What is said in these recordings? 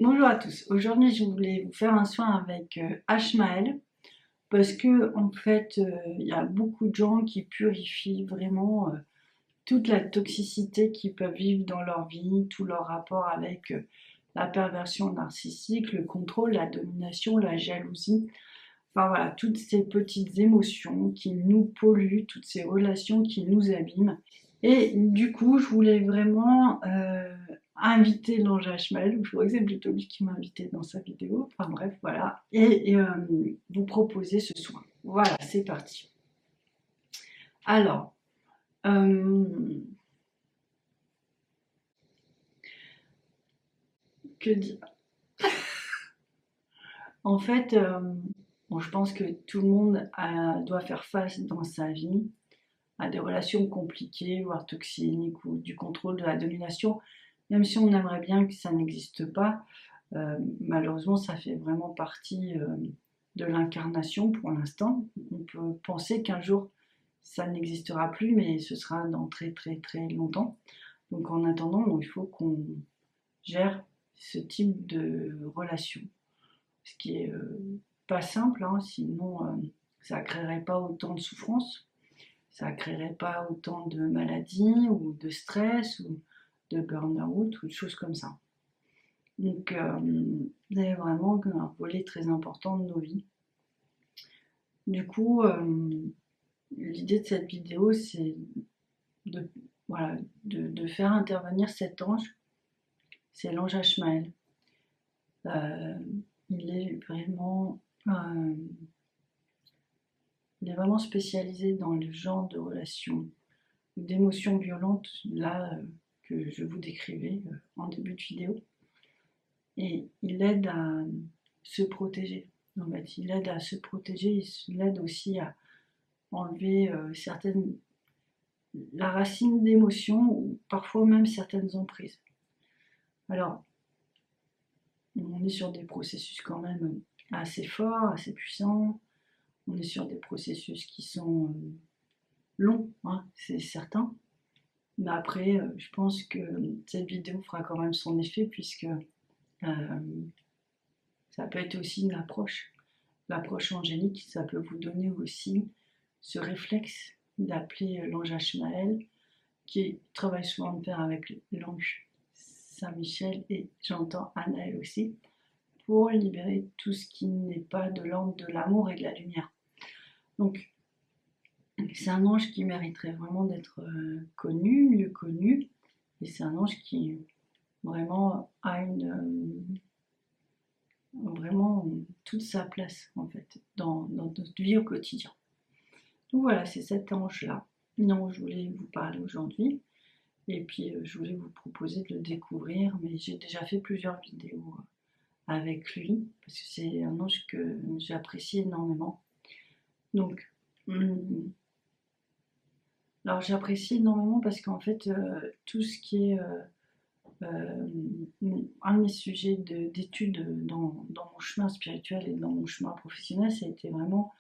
Bonjour à tous, aujourd'hui je voulais vous faire un soin avec Ashmael parce que en fait il y a beaucoup de gens qui purifient vraiment toute la toxicité qu'ils peuvent vivre dans leur vie, tout leur rapport avec la perversion narcissique, le contrôle, la domination, la jalousie, enfin voilà, toutes ces petites émotions qui nous polluent, toutes ces relations qui nous abîment. Et du coup, je voulais vraiment inviter l'ange Ashmael, je crois que c'est plutôt lui qui m'a invité dans sa vidéo, enfin bref, voilà, et vous proposer ce soin. Voilà, c'est parti. Alors, que dire? En fait, bon, je pense que tout le monde doit faire face dans sa vie à des relations compliquées, voire toxiques, ou du contrôle, de la domination, même si on aimerait bien que ça n'existe pas. Malheureusement, ça fait vraiment partie de l'incarnation pour l'instant. On peut penser qu'un jour, ça n'existera plus, mais ce sera dans très très très longtemps. Donc en attendant, il faut qu'on gère ce type de relation. Ce qui est pas simple, hein, sinon ça ne créerait pas autant de souffrance, ça ne créerait pas autant de maladies ou de stress ou de burn-out ou de choses comme ça. Donc, c'est vraiment un volet très important de nos vies. Du coup, l'idée de cette vidéo, c'est de, voilà, de faire intervenir cet ange. C'est l'ange Ashmael. Euh, il est vraiment, euh, il est vraiment spécialisé dans le genre de relations, d'émotions violentes, là, que je vous décrivais en début de vidéo. Et il aide à se protéger. En fait, il aide à se protéger, il aide aussi à enlever la racine d'émotions ou parfois même certaines emprises. Alors, on est sur des processus quand même assez forts, assez puissants. On est sur des processus qui sont longs, hein, c'est certain. Mais après, je pense que cette vidéo fera quand même son effet puisque ça peut être aussi une approche. L'approche angélique, ça peut vous donner aussi ce réflexe d'appeler l'ange Ashmael, qui travaille souvent de pair avec l'ange Saint-Michel et j'entends Anaël aussi, pour libérer tout ce qui n'est pas de l'ordre de l'amour et de la lumière. Donc, c'est un ange qui mériterait vraiment d'être connu, mieux connu, et c'est un ange qui vraiment a vraiment toute sa place en fait dans notre vie au quotidien. Donc voilà, c'est cet ange-là dont je voulais vous parler aujourd'hui. Et puis je voulais vous proposer de le découvrir, mais j'ai déjà fait plusieurs vidéos avec lui, parce que c'est un ange que j'apprécie énormément. Donc, alors j'apprécie énormément parce qu'en fait, tout ce qui est un de mes sujets d'études dans mon chemin spirituel et dans mon chemin professionnel, ça a été vraiment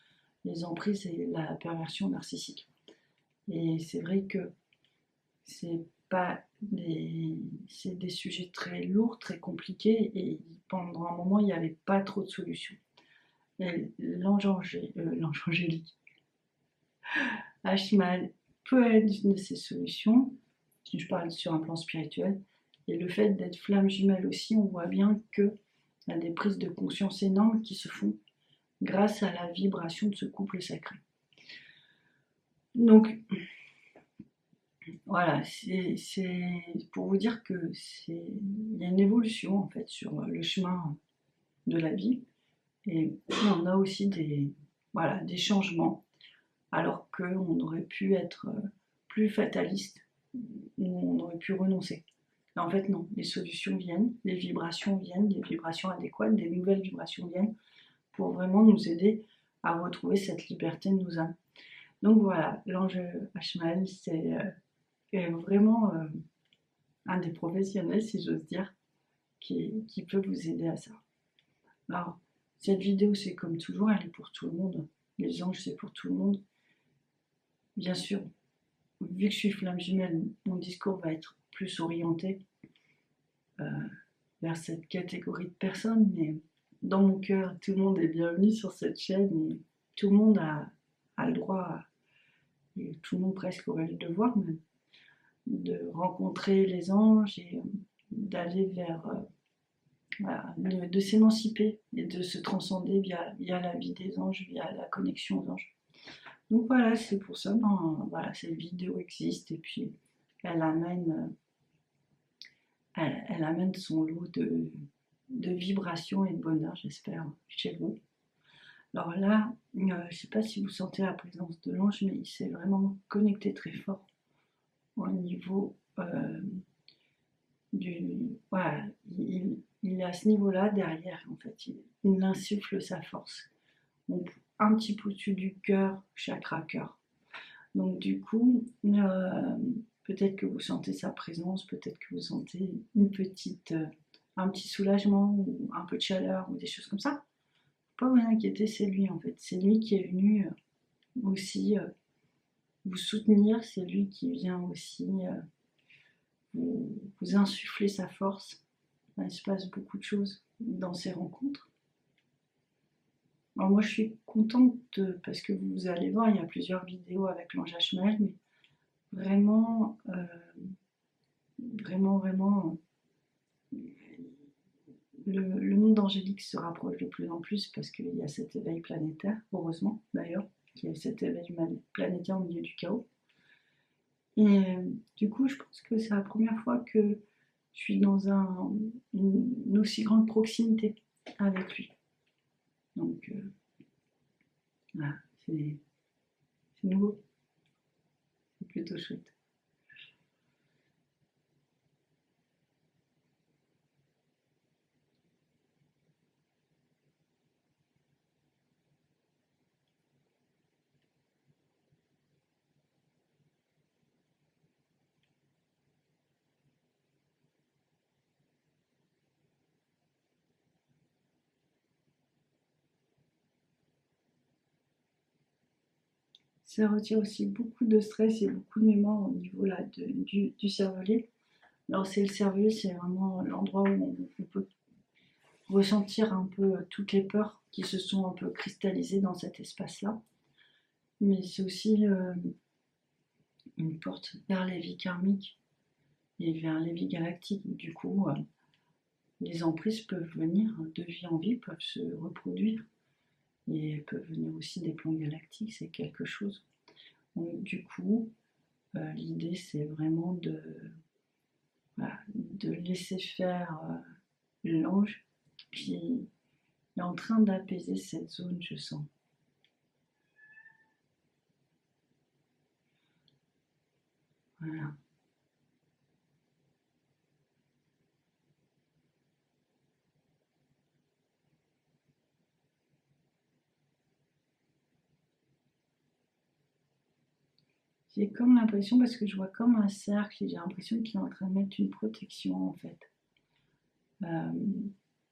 les emprises et la perversion narcissique. Et c'est vrai que c'est pas c'est des sujets très lourds, très compliqués, et pendant un moment, il n'y avait pas trop de solutions. L'ange angélique, Ashmal, peut être une de ces solutions, si je parle sur un plan spirituel, et le fait d'être flamme jumelle aussi, on voit bien qu'il y a des prises de conscience énormes qui se font grâce à la vibration de ce couple sacré. Donc, voilà, c'est pour vous dire que il y a une évolution en fait sur le chemin de la vie, et on a aussi des changements, alors qu'on aurait pu être plus fataliste, ou on aurait pu renoncer. Mais en fait non, les solutions viennent, les vibrations viennent, des vibrations adéquates, des nouvelles vibrations viennent pour vraiment nous aider à retrouver cette liberté de nos âmes. Donc voilà, l'ange Ashmael, c'est vraiment un des professionnels, si j'ose dire, qui peut vous aider à ça. Alors, cette vidéo, c'est comme toujours, elle est pour tout le monde. Les anges, c'est pour tout le monde. Bien sûr, vu que je suis flamme jumelle, mon discours va être plus orienté vers cette catégorie de personnes, mais dans mon cœur, tout le monde est bienvenu sur cette chaîne et tout le monde a le droit, et tout le monde presque aurait le devoir même, de rencontrer les anges et d'aller vers, voilà, de s'émanciper et de se transcender via la vie des anges, via la connexion aux anges. Donc voilà, c'est pour ça, ben, voilà, cette vidéo existe et puis elle amène, elle amène son lot de vibrations et de bonheur, j'espère, chez vous. Alors là, je ne sais pas si vous sentez la présence de l'ange, mais il s'est vraiment connecté très fort au niveau voilà, il est à ce niveau-là derrière, en fait, il insuffle sa force. Donc, un petit peu au-dessus du cœur, chakra cœur. Donc du coup, peut-être que vous sentez sa présence, peut-être que vous sentez un petit soulagement ou un peu de chaleur ou des choses comme ça. Faut pas vous inquiéter, c'est lui en fait. C'est lui qui est venu aussi vous soutenir, c'est lui qui vient aussi vous insuffler sa force. Il se passe beaucoup de choses dans ces rencontres. Alors moi je suis contente parce que vous allez voir, il y a plusieurs vidéos avec l'ange Ashmael, mais vraiment, vraiment, le monde angélique se rapproche de plus en plus parce qu'il y a cet éveil planétaire, heureusement d'ailleurs, qu'il y a cet éveil planétaire au milieu du chaos. Et du coup, je pense que c'est la première fois que je suis dans une aussi grande proximité avec lui. Donc voilà, c'est nouveau, c'est plutôt chouette. Ça retire aussi beaucoup de stress et beaucoup de mémoire au niveau là, du cervelet. Alors c'est le cervelet, c'est vraiment l'endroit où on peut ressentir un peu toutes les peurs qui se sont un peu cristallisées dans cet espace-là. Mais c'est aussi une porte vers les vies karmiques et vers les vies galactiques. Du coup, les emprises peuvent venir de vie en vie, peuvent se reproduire et peuvent venir aussi des plans galactiques, c'est quelque chose. Donc, du coup, l'idée c'est vraiment voilà, de laisser faire l'ange qui est en train d'apaiser cette zone, je sens. Voilà. J'ai comme l'impression, parce que je vois comme un cercle, j'ai l'impression qu'il est en train de mettre une protection en fait. Euh,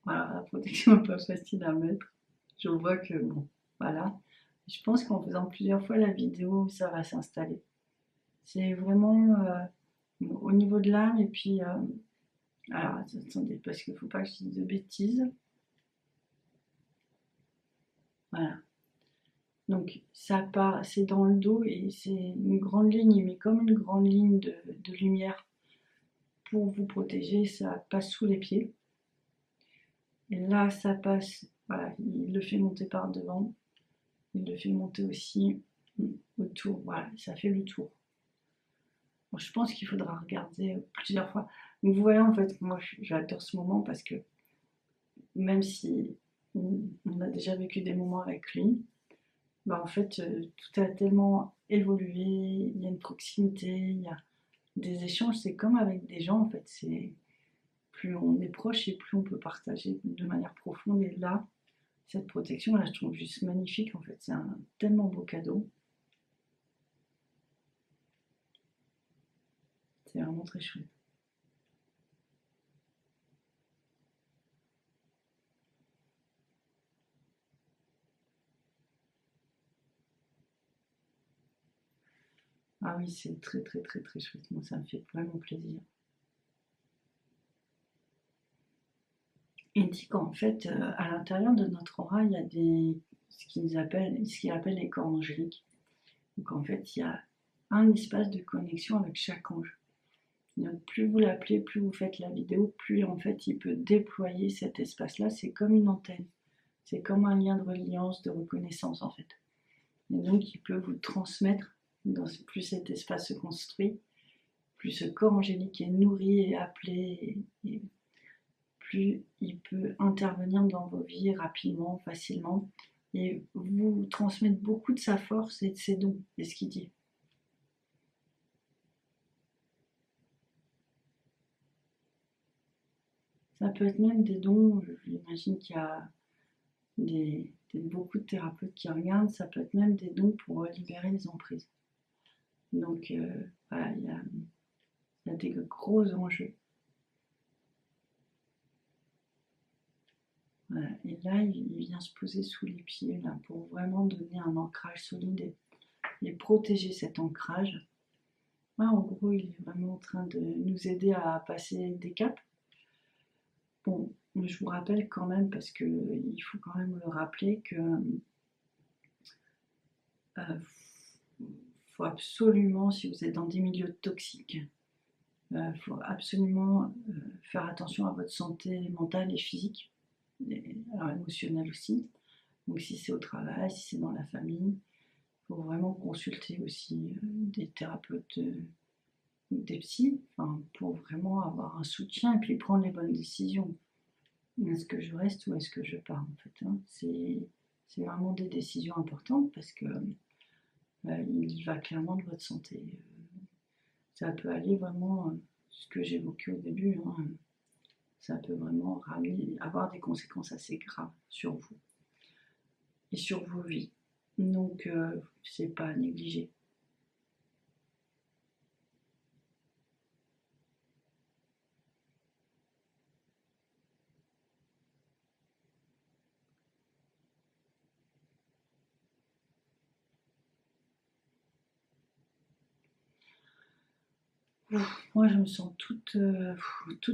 voilà, la protection n'est pas facile à mettre. Je vois que, bon, voilà. Je pense qu'en faisant plusieurs fois la vidéo, ça va s'installer. C'est vraiment au niveau de l'âme, et puis, alors attendez, parce qu'il ne faut pas que je dise de bêtises. Voilà. Donc ça part, c'est dans le dos et c'est une grande ligne, il met comme une grande ligne de lumière pour vous protéger, ça passe sous les pieds. Et là, ça passe, voilà, il le fait monter par devant, il le fait monter aussi autour, voilà, ça fait le tour. Bon, je pense qu'il faudra regarder plusieurs fois. Donc vous voyez, en fait, moi j'adore ce moment parce que même si on a déjà vécu des moments avec lui, bah en fait, tout a tellement évolué, il y a une proximité, il y a des échanges, c'est comme avec des gens, en fait, c'est plus on est proche et plus on peut partager de manière profonde. Et là, cette protection, là, je trouve juste magnifique, en fait, c'est un tellement beau cadeau. C'est vraiment très chouette. Ah oui, c'est très très très très chouette. Moi, ça me fait vraiment plaisir. il dit qu'en fait, à l'intérieur de notre aura, il y a ce qu'il appelle les corps angéliques. Donc en fait, il y a un espace de connexion avec chaque ange. Donc plus vous l'appelez, plus vous faites la vidéo, plus en fait il peut déployer cet espace-là. C'est comme une antenne, c'est comme un lien de reliance, de reconnaissance en fait. Et donc il peut vous transmettre, plus cet espace se construit, plus ce corps angélique est nourri et appelé, et plus il peut intervenir dans vos vies rapidement, facilement, et vous transmettre beaucoup de sa force et de ses dons, c'est ce qu'il dit. Ça peut être même des dons, j'imagine qu'il y a beaucoup de thérapeutes qui regardent, ça peut être même des dons pour libérer les emprises. Donc voilà, il y a des gros enjeux. Voilà. Et là, il vient se poser sous les pieds là, pour vraiment donner un ancrage solide et protéger cet ancrage. Ouais, en gros, il est vraiment en train de nous aider à passer des caps. Bon, je vous rappelle quand même, parce qu'il faut quand même le rappeler, que faut absolument, si vous êtes dans des milieux toxiques, faut absolument faire attention à votre santé mentale et physique, et alors émotionnelle aussi. Donc si c'est au travail, si c'est dans la famille, il faut vraiment consulter aussi des thérapeutes ou des psys, pour vraiment avoir un soutien et puis prendre les bonnes décisions. Est-ce que je reste ou est-ce que je pars en fait, hein. C'est vraiment des décisions importantes parce que il y va clairement de votre santé. Ça peut aller vraiment, ce que j'évoquais au début, hein, ça peut vraiment avoir des conséquences assez graves sur vous et sur vos vies. Donc, c'est pas à négliger. Moi, je me sens toute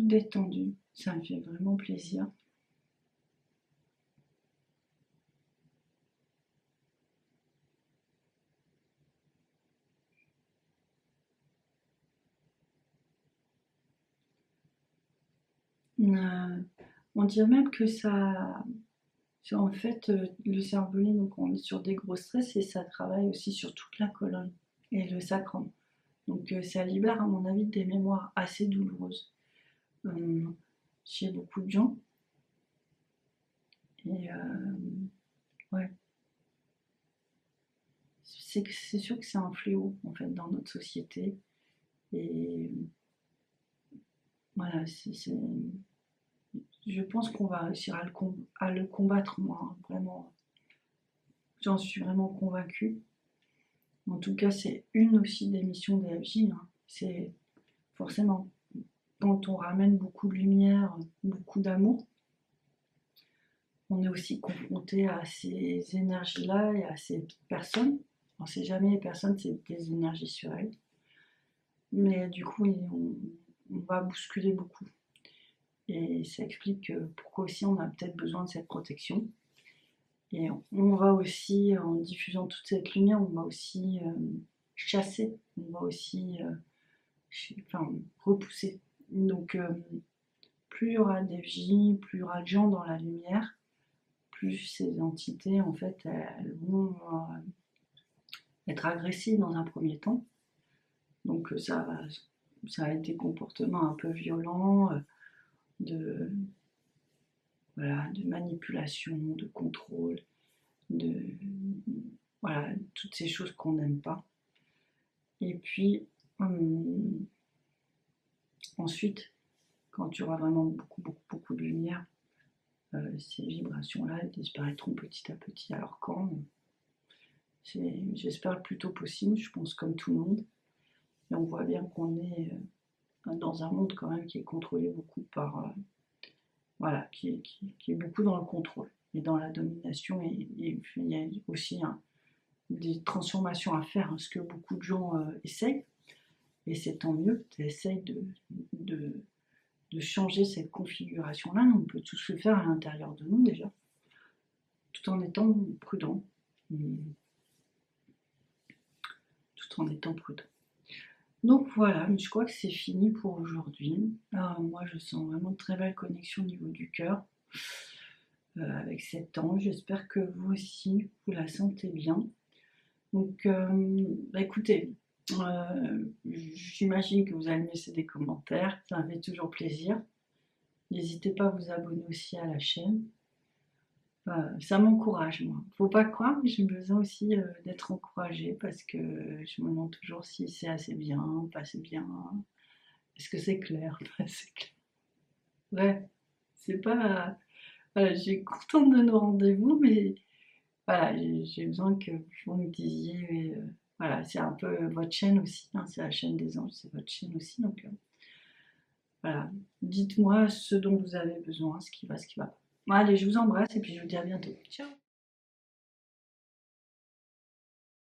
détendue. Ça me fait vraiment plaisir. On dirait même que ça, c'est en fait le cervelet, donc on est sur des gros stress et ça travaille aussi sur toute la colonne et le sacrum. Donc ça libère à mon avis des mémoires assez douloureuses chez beaucoup de gens. Et ouais, c'est sûr que c'est un fléau en fait dans notre société. Et voilà, je pense qu'on va réussir à le combattre, moi, hein, vraiment. J'en suis vraiment convaincue. En tout cas, c'est une aussi des missions des FJ, hein. C'est forcément quand on ramène beaucoup de lumière, beaucoup d'amour, on est aussi confronté à ces énergies-là et à ces personnes. On ne sait jamais, les personnes, c'est des énergies sur elles. Mais du coup, on va bousculer beaucoup. Et ça explique pourquoi aussi on a peut-être besoin de cette protection. Et on va aussi, en diffusant toute cette lumière, on va aussi chasser, on va aussi repousser. Donc, plus il y aura d'FJ, plus il y aura de gens dans la lumière, plus ces entités, en fait, elles vont être agressives dans un premier temps. Donc, ça a été des comportements un peu violents, de manipulation, de contrôle, voilà, toutes ces choses qu'on n'aime pas. Et puis, ensuite, quand tu auras vraiment beaucoup de lumière, ces vibrations-là, elles disparaîtront petit à petit. Alors quand j'espère le plus tôt possible, je pense comme tout le monde. Et on voit bien qu'on est dans un monde quand même qui est contrôlé beaucoup par... voilà, qui est beaucoup dans le contrôle et dans la domination. Et il y a aussi des transformations à faire, ce que beaucoup de gens essayent. Et c'est tant mieux, tu essayes de changer cette configuration-là. On peut tous le faire à l'intérieur de nous déjà, tout en étant prudent. Tout en étant prudent. Donc voilà, je crois que c'est fini pour aujourd'hui. Moi, je sens vraiment de très belle connexion au niveau du cœur avec cet ange. J'espère que vous aussi, vous la sentez bien. Donc, écoutez, j'imagine que vous allez me laisser des commentaires. Ça me fait toujours plaisir. N'hésitez pas à vous abonner aussi à la chaîne. Ça m'encourage, moi. Faut pas croire, mais j'ai besoin aussi d'être encouragée parce que je me demande toujours si c'est assez bien, pas assez bien. Est-ce que c'est clair, pas assez clair. Ouais, c'est pas. Voilà, je suis contente de nos rendez-vous, mais voilà, j'ai besoin que vous me disiez. Voilà, c'est un peu votre chaîne aussi, hein, c'est la chaîne des anges, c'est votre chaîne aussi. Donc voilà, dites-moi ce dont vous avez besoin, ce qui va, ce qui va pas. Bon, allez, je vous embrasse et puis je vous dis à bientôt. Ciao!